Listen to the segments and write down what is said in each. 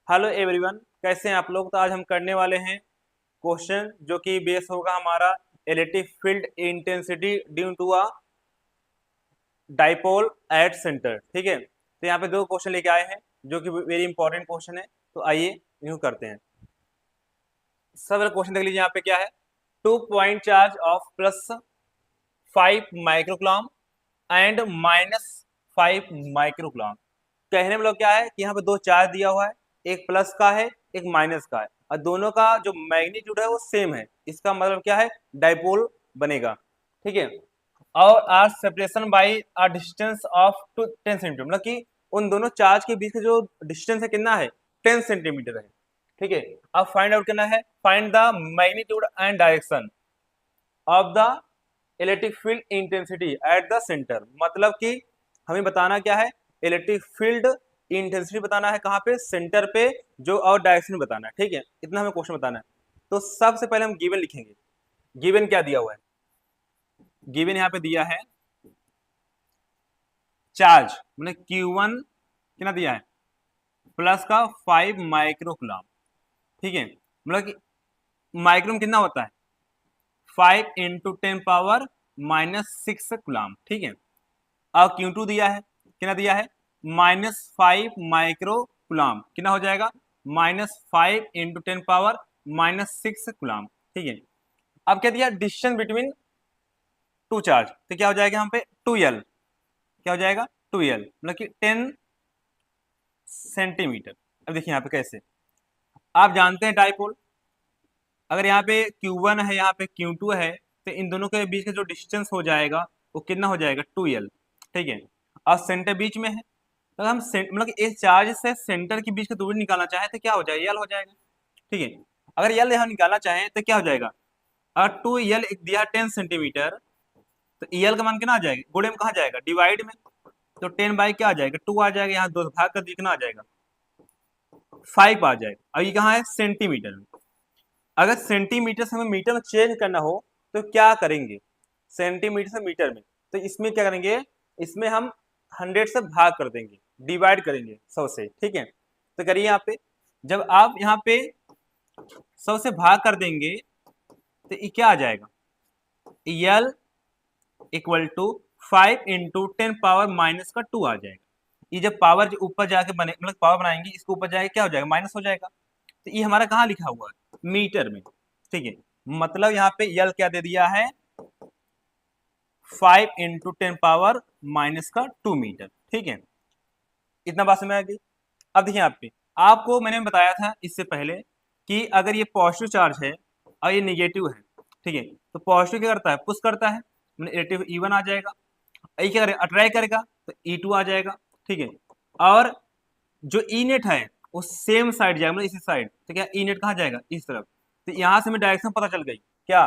Hello everyone, कैसे हैं आप लोग। तो आज हम करने वाले हैं क्वेश्चन जो कि बेस होगा हमारा electric field intensity due to a dipole at centre. ठीक है, तो यहाँ पे दो क्वेश्चन लेके आए हैं जो कि वेरी इंपॉर्टेंट क्वेश्चन है। तो आइए इनको करते हैं। सबसे क्वेश्चन देख लीजिए, यहाँ पे क्या है। 2 point charge of +5 microcoulomb and -5 microcoulomb. कहने में मतलब क्या है कि यहाँ पे दो चार्ज दिया हुआ है, एक प्लस का है एक माइनस का है, और दोनों का जो मैग्नीट्यूड है वो सेम है। इसका मतलब क्या है, डाइपोल बनेगा। ठीक है, और R separation by a distance of 10 centimetre, मतलब कि उन दोनों चार्ज के बीच का जो डिस्टेंस है कितना है, 10 सेंटीमीटर है। ठीक है, अब फाइंड आउट करना है, find the magnitude and direction of the electric field intensity at the centre. मतलब कि हमें बताना क्या है, इलेक्ट्रिक फील्ड इंटेंसिटी बताना है कहाँ पे, सेंटर पे, जो और डायरेक्शन बताना है। ठीक है, इतना हमें क्वेश्चन बताना है। तो सबसे पहले हम गिवन लिखेंगे। गिवन क्या दिया हुआ है, गिवन यहाँ पे दिया है चार्ज, मतलब Q1 कितना दिया है, प्लस का 5 माइक्रोकुलम। ठीक है, मतलब कि माइक्रोम कितना होता है, 5 × 10⁻⁻⁶ कुलाम। ठीक है, और Q2 दिया है, कितना दिया है, -5 माइक्रो कुलाम। कितना हो जाएगा, -5 × 10⁻⁻�6 कुलाम। ठीक है, अब क्या दिया, डिस्टेंस बिटवीन टू चार्ज, तो क्या हो जाएगा यहाँ पे 2L। क्या हो जाएगा 2L, मतलब कि 10 सेंटीमीटर। अब देखिए यहाँ पे कैसे, आप जानते हैं डाइपोल, अगर यहाँ पे Q1 है, यहाँ पे Q2 है, तो इन दोनों के बीच का जो डिस्टेंस हो जाएगा वो कितना हो जाएगा, 2L। ठीक है, और सेंटर बीच में है, तो हम मतलब कि इस चार्ज से सेंटर के बीच की दूरी निकालना चाहें तो क्या हो जाएगा, यल हो जाएगा। ठीक है, अगर यल यहाँ निकालना चाहें तो क्या हो जाएगा, अगर 2L एक दिया 10 सेंटीमीटर, तो यल का मान कितना आ जाएगा, गुणे में कहाँ जाएगा, डिवाइड में। तो 10 बाई क्या आ जाएगा, 2 आ जाएगा, यहाँ 2 भाग कर कितना आ जाएगा, 5 आ जाएगा। अब ये कहाँ है, सेंटीमीटर में। अगर सेंटीमीटर से हमें मीटर में चेंज करना हो तो क्या करेंगे, सेंटीमीटर से मीटर में, तो इसमें क्या करेंगे, इसमें हम 100 से भाग कर देंगे, डिवाइड करेंगे 100 से। ठीक है, तो करिए यहाँ पे, जब आप यहाँ पे 100 से भाग कर देंगे तो ये क्या आ जाएगा, यल इक्वल टू 5 × 10⁻⁻² आ जाएगा। ये जब पावर जो ऊपर जाके बने, मतलब पावर बनाएंगे, इसको ऊपर जाके क्या हो जाएगा, माइनस हो जाएगा। तो ये हमारा कहाँ लिखा हुआ है, मीटर में। ठीक है, मतलब यहाँ पे यल क्या दे दिया है, 5 × 10⁻⁻² मीटर। ठीक है, इतना बात समझ आ गई। अब देखिए यहाँ पे, आपको मैंने बताया था इससे पहले कि अगर ये पॉजिटिव चार्ज है और ये निगेटिव है, ठीक है, तो पॉजिटिव क्या करता है, पुश करता है, नेगेटिव E1 आ जाएगा। ये क्या करेगा, अट्रैक्ट करेगा, तो E2 आ जाएगा। ठीक है, और जो ई नेट है वो सेम साइड जाएगा, मतलब इसी साइड, तो क्या ई नेट कहाँ जाएगा, इस तरफ। तो यहाँ से हमें डायरेक्शन पता चल गई क्या,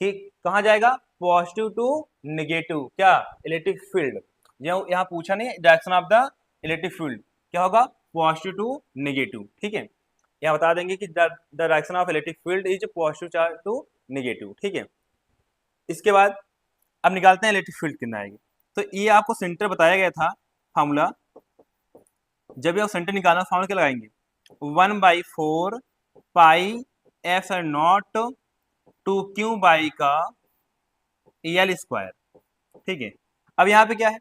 कि कहाँ जाएगा, पॉजिटिव टू नेगेटिव, क्या, इलेक्ट्रिक फील्ड। यहाँ पूछा नहीं direction of the electric field क्या होगा, पॉजिटिव टू नेगेटिव। ठीक है, यहाँ बता देंगे कि direction of electric field is positive charge to negative. ठीक है, इसके बाद अब निकालते हैं इलेक्ट्रिक फील्ड कितना आएगी। तो ये आपको सेंटर बताया गया था फार्मूला, जब भी आप सेंटर निकालना फार्मूला क्या लगाएंगे, 1/4 पाई F0 2Q का L²। ठीक है, अब यहाँ पे क्या है,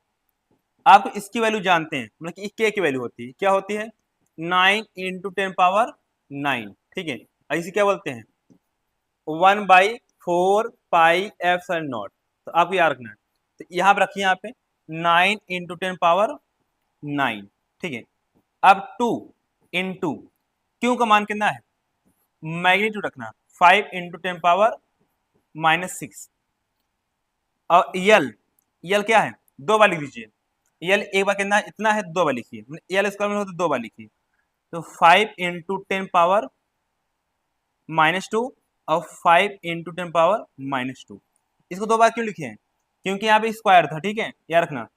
आप इसकी वैल्यू जानते हैं, मतलब कि के की वैल्यू होती है, क्या होती है, 9 × 10⁻⁹। ठीक है, और इसे क्या बोलते हैं, 1/4 पाई F0। तो आपको याद रखना है, तो यहाँ पे रखिए, यहाँ पे 9 × 10⁻⁹। ठीक है, अब 2 × क्यू का मान कितना है, मैग्नीट्यूड रखना, 5 × 10⁻⁻⁶। और यल क्या है, 2 बार लिख दीजिए। यल एक बार कितना है, इतना है, 2 बार लिखिए, L² में हो तो 2 बार लिखिए। तो 5 × 10⁻⁻² और 5 × 10⁻⁻²। इसको 2 बार क्यों लिखे हैं, क्योंकि यहाँ पे स्क्वायर था। ठीक है, याद रखना,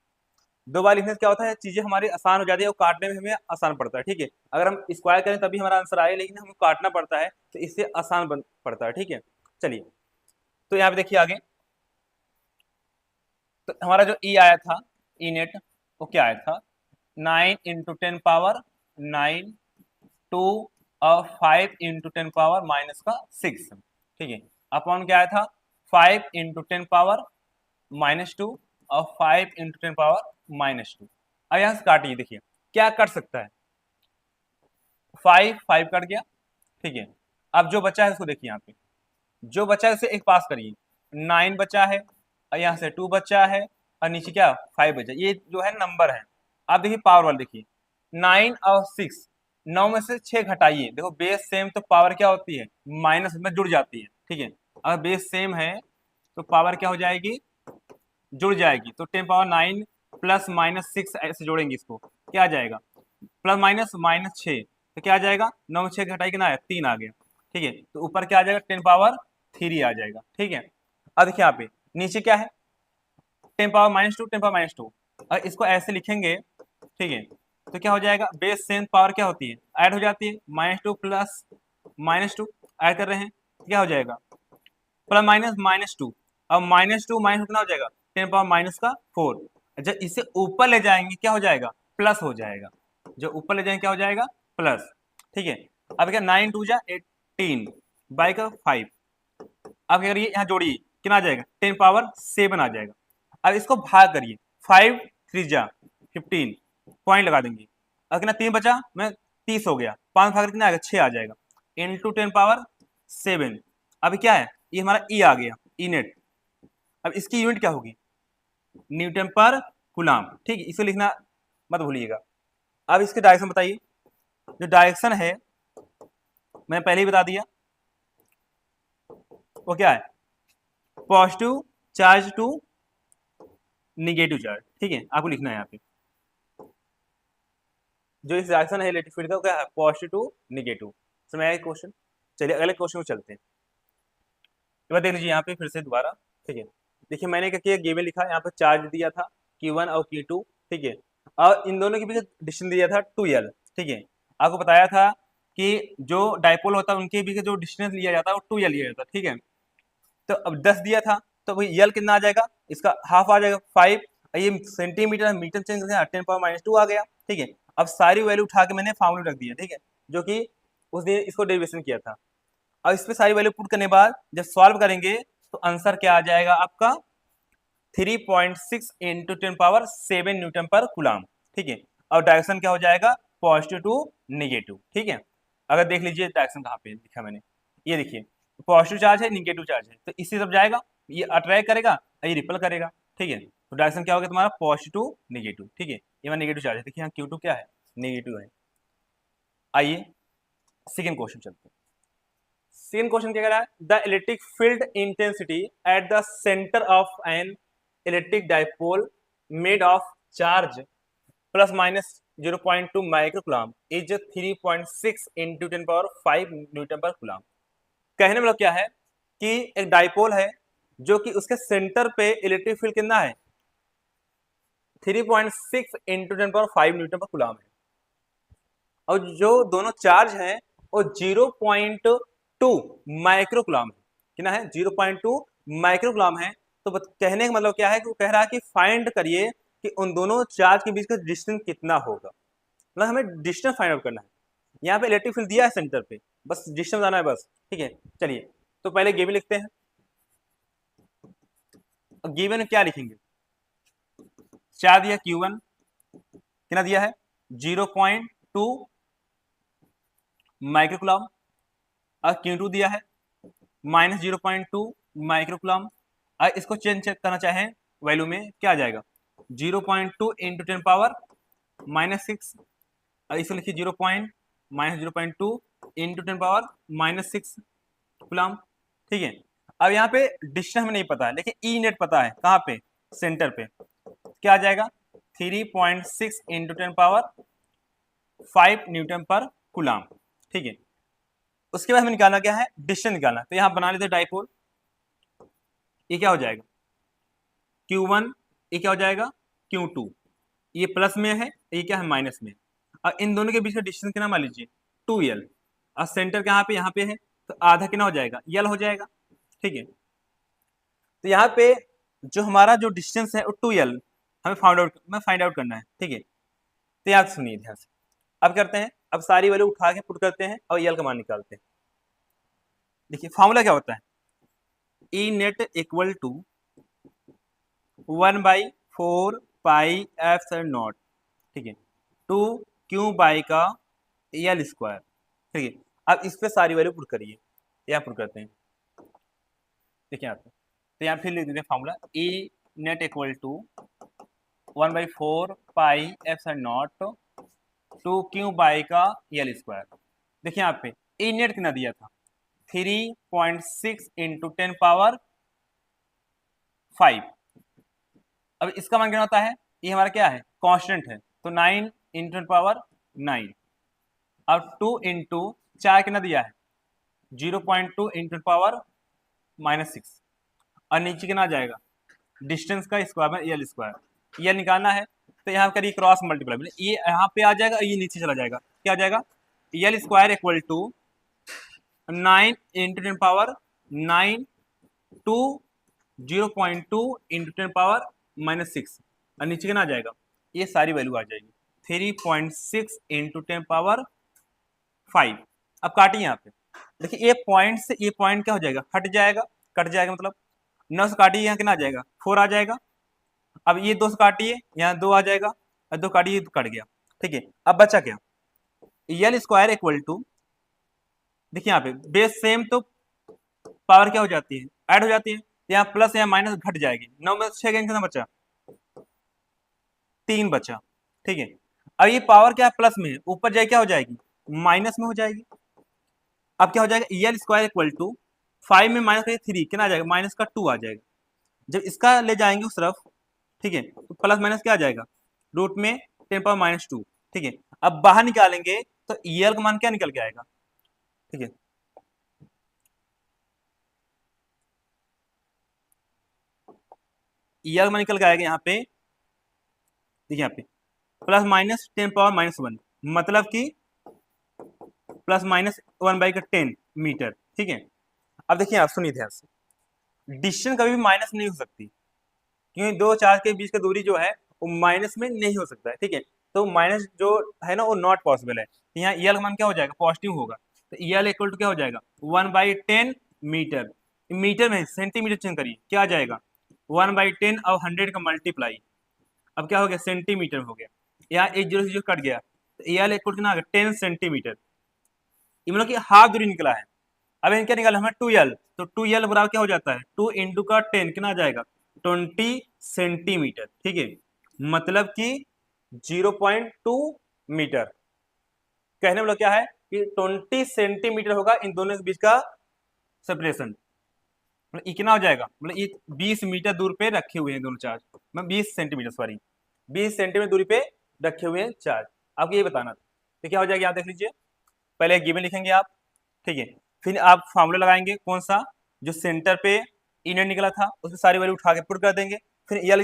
2 बार लिखने से क्या होता है, चीजें हमारी आसान हो जाती है और काटने में हमें आसान पड़ता है। ठीक है, अगर हम स्क्वायर करें तभी हमारा आंसर आए, लेकिन हमें काटना पड़ता है तो इससे आसान बन पड़ता है। ठीक है, चलिए, तो यहाँ पे देखिए आगे, तो हमारा जो ई आया था, ई नेट, वो क्या आया था, 9 × 10⁻⁹ टू और 5 इंटू 10 पावर माइनस का 6, ठीक है। अपॉन क्या आया था 5 इंटू 10 पावर -2 और 5 इंटू 10 पावर -2। अब यहाँ से काटिए, देखिए क्या कट सकता है, 5 कट गया, ठीक है। अब जो बचा है उसको देखिए, यहाँ पे जो बचा है उसे एक पास करिए, 9 बचा है और यहाँ से 2 बचा है और नीचे क्या 5 बचा, ये जो है नंबर है। आप देखिए पावर वाला देखिए, 9 और 6, 9 में से 6 घटाइए, देखो बेस सेम तो पावर क्या होती है माइनस में जुड़ जाती है, ठीक है। अगर बेस सेम है तो पावर क्या हो जाएगी, जुड़ जाएगी। तो 10 पावर 9 प्लस -6 ऐसे जोड़ेंगे इसको, क्या आ जाएगा प्लस -6, तो क्या आ जाएगा 9 में 6 घटाई कितना है 3 आ गया, ठीक है। तो ऊपर क्या आ जाएगा 10 पावर 3 आ जाएगा, ठीक है। अब देखिए यहाँ पे नीचे क्या है 10 पावर -2, 10 पावर -2, और इसको ऐसे लिखेंगे, ठीक है। तो क्या हो जाएगा बेस सेम पावर क्या होती है ऐड हो जाती है, -2 प्लस -2 ऐड कर रहे हैं, क्या हो जाएगा प्लस -2, अब -2 कितना हो जाएगा 10 पावर माइनस का 4। जब इसे ऊपर ले जाएंगे क्या हो जाएगा प्लस हो जाएगा, जो ऊपर ले जाएंगे क्या हो जाएगा प्लस, ठीक है। अब क्या 9 2 जा 18 बाई का 5, अब क्या करिए यहाँ जोड़िए कितना आ जाएगा 10 पावर 7 आ जाएगा। अब इसको भाग करिए, 5 3 जा 15, पॉइंट लगा देंगे। अब कितना 3 बचा मैं 30 हो गया, 5 भाग कितना आएगा 6 आ जाएगा, इंटू 10 पावर 7। अब क्या है ये हमारा ई आ गया, ई नेट। अब इसकी यूनिट क्या होगी न्यूटन पर कूलम, ठीक है, इसे लिखना मत भूलिएगा। अब इसके डायरेक्शन बताइए, जो डायरेक्शन है मैं पहले ही बता दिया, वो क्या है positive charge to negative charge, ठीक है, आपको लिखना है यहाँ पे जो इस डायरेक्शन है इलेक्ट्रिक फील्ड का क्या है पॉजिटिव टू निगेटिव। समझ आया क्वेश्चन। चलिए अगले क्वेश्चन को चलते हैं। एक बार देख लीजिए यहाँ पे फिर से दोबारा, ठीक है। देखिए मैंने क्या किया गेम लिखा, यहाँ पे चार्ज दिया था Q1 और Q2, ठीक है, और इन दोनों के बीच डिस्टेंस दिया था 2L, ठीक है। आपको बताया था कि जो डायपोल होता है उनके बीच जो डिस्टेंस लिया जाता है वो 2L लिया जाता है, ठीक है। तो अब 10 दिया था तो भाई यल कितना आ जाएगा, इसका हाफ आ जाएगा 5, ये सेंटीमीटर मीटर चेंज 10 पावर -2 आ गया, ठीक है। अब सारी वैल्यू उठा के मैंने फॉर्मूला रख दिया, ठीक है, जो कि उसने इसको डेरिवेशन किया था। अब इस पे सारी वैल्यू पुट करने के बाद जब सॉल्व करेंगे तो आंसर क्या आ जाएगा आपका 3.6 इंटू 10 पावर 7 न्यूटन पर कूलम, ठीक है। और डायरेक्शन क्या हो जाएगा पॉजिटिव टू निगेटिव, ठीक है। अगर देख लीजिए डायरेक्शन कहाँ पे लिखा मैंने, ये देखिए पॉजिटिव चार्ज है निगेटिव चार्ज है, तो इसी तरफ जाएगा, ये अट्रैक्ट करेगा ये रिपल करेगा, ठीक है। तो डायरेक्शन क्या होगा तुम्हारा पॉजिटिव निगेटिव, ठीक है। ये हमारा निगेटिव चार्ज है, देखिए यहाँ Q2 क्या है निगेटिव है। आइए सेकेंड क्वेश्चन चलते हैं। सेकेंड क्वेश्चन क्या कह रहा है the electric field intensity at the centre of an electric dipole made of charge plus minus 0.2 microcoulomb is 3.6 into 10 power 5 Newton पर कूलम। कहने मतलब क्या है कि एक डाइपोल है जो कि उसके सेंटर पे इलेक्ट्रिक फील्ड कितना है 3.6 इंटू 10 पावर 5 न्यूटन पर कूलम है, और जो दोनों चार्ज हैं वो 0.2 माइक्रोकूलम है, कितना है 0.2 माइक्रोकूलम है। तो कहने का मतलब क्या है कि वो कह रहा है कि फाइंड करिए कि उन दोनों चार्ज के बीच का डिस्टेंस कितना होगा, मतलब हमें डिस्टेंस फाइंड आउट करना है। यहाँ पे इलेक्ट्रिक फील्ड दिया है सेंटर पे, बस डिस्टेंस आना है बस, ठीक है। चलिए तो पहले गिवन लिखते हैं, गिवन क्या लिखेंगे चार्ज दिया Q1 कितना दिया है 0.2 माइक्रोकूलम, और Q2 दिया है -0.2 माइक्रोकूलम। इसको चेंज करना चाहें वैल्यू में क्या आ जाएगा 0.2 इंटू 10 पावर -6, इसको लिखिए 0.2 इंटू 10 पावर -6 कूलम, ठीक है। अब यहाँ पे डिस्टेंस हमें नहीं पता है लेकिन ई नेट पता है, कहाँ पे सेंटर पे, क्या आ जाएगा 3.6 इंटू 10 पावर 5 न्यूटन पर कूलम, ठीक है। उसके बाद हमें निकालना क्या है डिस्टेंस निकालना, तो यहाँ बना लेते डाइपोल, ये क्या हो जाएगा Q1, ये क्या हो जाएगा Q2, ये प्लस में है ये क्या है माइनस में, और इन दोनों के बीच का डिस्टेंस कितना मान लीजिए 2L, और सेंटर कहाँ पे यहाँ पे है तो आधा कितना हो जाएगा L हो जाएगा, ठीक है। तो यहाँ पे जो हमारा जो डिस्टेंस है वो 2L हमें फाइंड आउट करना है, ठीक है। तो याद सुनिए ध्यान से, अब करते हैं अब सारी वैल्यू उठा के पुट करते हैं और यल का मान निकालते हैं। देखिए फॉर्मूला क्या होता है, E net equal to 1/4 pi F naught, ठीक है, 2 क्यू बाई का यल स्क्वायर, ठीक है। अब इस पे सारी वैल्यू पुट करिए, यहाँ पुट करते हैं। देखिए यहाँ पे तो यहाँ फिर लिख देते हैं formula, E net equal to 1/4 pi F naught 2 Q by का यल स्क्वायर। देखिए यहाँ पे ई नेट कितना दिया था, 3.6 इंटू 10 पावर 5। अब इसका मान कितना होता है, ये हमारा क्या है, कांस्टेंट है, तो 9 इंटू 10 पावर 9। अब 2 इंटू 4 कितना दिया है, 0.2 इंटू पावर -6, और नीचे कितना आ जाएगा, डिस्टेंस का स्क्वायर में यल स्क्वायर, यल निकालना है तो यहाँ करिए क्रॉस मल्टीप्लाई, ये यहाँ पे आ जाएगा, ये नीचे चला जाएगा, क्या आ जाएगा, L square equal to 9 into 10 power 9 to 0.2 into 10 power -6, और नीचे कितना आ जाएगा, ये सारी वैल्यू आ जाएगी 3.6 इंटू 10 पावर 5। अब काटिए यहाँ पे, देखिए ये पॉइंट से ये पॉइंट क्या हो जाएगा, हट जाएगा, कट जाएगा, मतलब 9 से काटिए यहाँ कितना आ जाएगा, 4 आ जाएगा। अब ये 2 से काटिए यहाँ 2 आ जाएगा, और 2 काटिए तो कट गया, ठीक है। अब बचा क्या, यल स्क्वायर इक्वल टू, देखिए यहाँ पे बेस सेम तो पावर क्या हो जाती है, ऐड हो जाती है, यहाँ प्लस यहाँ माइनस घट जाएगी, 9 में 6 गए, कितना बचा, 3 बचा, ठीक है। अब ये पावर क्या प्लस में है, ऊपर जाए क्या हो जाएगी, माइनस में हो जाएगी। अब क्या हो जाएगा, यल स्क्वायर इक्वल टू 5 में माइनस 3 कितना आ जाएगा, माइनस का 2 आ जाएगा। जब इसका ले जाएंगे उस तरफ, ठीक है, तो प्लस माइनस क्या आ जाएगा, रूट में 10 पावर -2, ठीक है। अब बाहर निकालेंगे तो यल का मान क्या निकल के आएगा, ठीक है, यल का मान निकल के आएगा यहाँ पे, देखिए यहाँ पे प्लस माइनस 10 पावर -1, मतलब कि प्लस माइनस 1/10 मीटर, ठीक है। अब देखिए आप सुनिए ध्यान से, डिस्टेंस कभी भी माइनस नहीं हो सकती, क्योंकि दो चार्ज के बीच की दूरी जो है वो माइनस में नहीं हो सकता है, ठीक है। तो माइनस जो है ना वो नॉट पॉसिबल है, तो यहाँ यल का मान क्या हो जाएगा, पॉजिटिव होगा, तो यल इक्वल टू क्या हो जाएगा, 1/10 मीटर, मीटर में सेंटीमीटर चेंज करिए, क्या आ जाएगा 1/10 और 100 का मल्टीप्लाई, अब क्या हो गया, सेंटीमीटर हो गया, यहाँ 1 0 से 0 कट गया, तो यल इक्वल टू कितना आ गया, 10 सेंटीमीटर, ये मतलब कि हाफ दूरी निकला है। अब क्या निकाला हमें, 2l, तो 2l बराबर क्या हो जाता है, 2 इंटू का 10 कितना आ जाएगा, 20 सेंटीमीटर, ठीक है, मतलब कि 0.2 मीटर। कहने वाला क्या है कि 20 सेंटीमीटर होगा इन दोनों के बीच का सेपरेशन, मतलब ये कितना हो जाएगा, मतलब ये 20 मीटर दूर पे रखे हुए हैं दोनों चार्ज, मैं 20 सेंटीमीटर सॉरी 20 सेंटीमीटर दूरी पे रखे हुए हैं चार्ज, आपको ये बताना था। तो क्या हो जाएगा, आप देख लीजिए, पहले गिवन लिखेंगे आप, ठीक है, फिर आप फॉर्मूला लगाएंगे कौन सा, जो सेंटर पे इनर निकला था उसमें सारी वैल्यू उठा के पुट कर देंगे, फिर यल